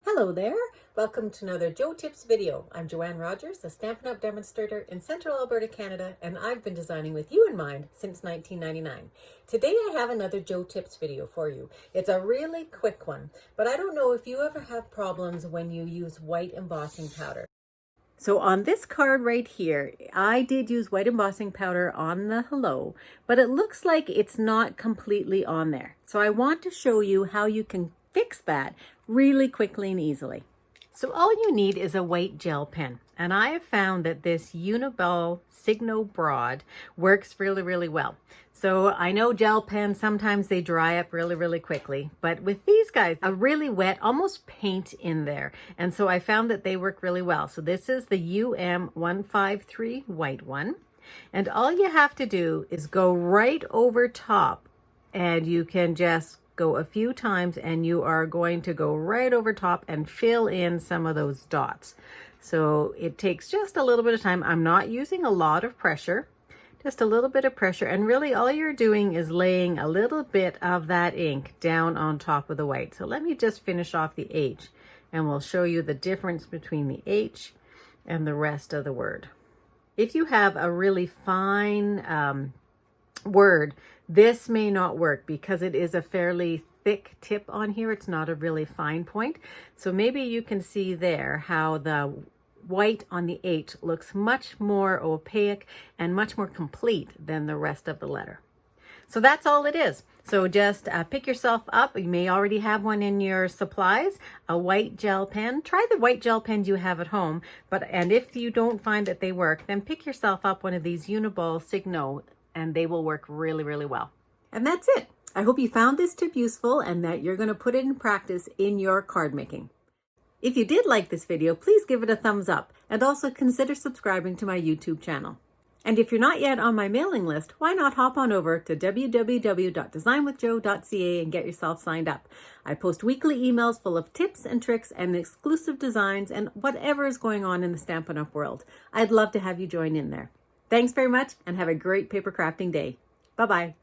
Hello there! Welcome to another Joe Tips video. I'm Joanne Rogers, a Stampin' Up! Demonstrator in Central Alberta, Canada, and I've been designing with you in mind since 1999. Today I have another Joe Tips video for you. It's a really quick one, but I don't know if you ever have problems when you use white embossing powder. So on this card right here, I did use white embossing powder on the hello, but it looks like it's not completely on there. So I want to show you how you can fix that really quickly and easily. So all you need is a white gel pen. And I have found that this Uniball Signo Broad works really well. So I know gel pens, sometimes they dry up really quickly, but with these guys, a really wet, almost paint in there. And so I found that they work really well. So this is the UM153 white one. And all you have to do is go right over top, and you can just go a few times and you are going to go right over top and fill in some of those dots. So it takes just a little bit of time. I'm not using a lot of pressure, just a little bit of pressure. And really all you're doing is laying a little bit of that ink down on top of the white. So let me just finish off the H and we'll show you the difference between the H and the rest of the word. If you have a really fine word, this may not work because it is a fairly thick tip on here. It's not a really fine point. So maybe you can see there how the white on the H looks much more opaque and much more complete than the rest of the letter. So that's all it is. So just pick yourself up. You may already have one in your supplies, a white gel pen. Try the white gel pens you have at home. And if you don't find that they work, then pick yourself up one of these Uniball Signo, and they will work really well. And that's it. I hope you found this tip useful and that you're going to put it in practice in your card making. If you did like this video, please give it a thumbs up and also consider subscribing to my YouTube channel. And if you're not yet on my mailing list, why not hop on over to www.designwithjoe.ca and get yourself signed up. I post weekly emails full of tips and tricks and exclusive designs and whatever is going on in the Stampin' Up! World. I'd love to have you join in there. Thanks very much and have a great paper crafting day. Bye-bye.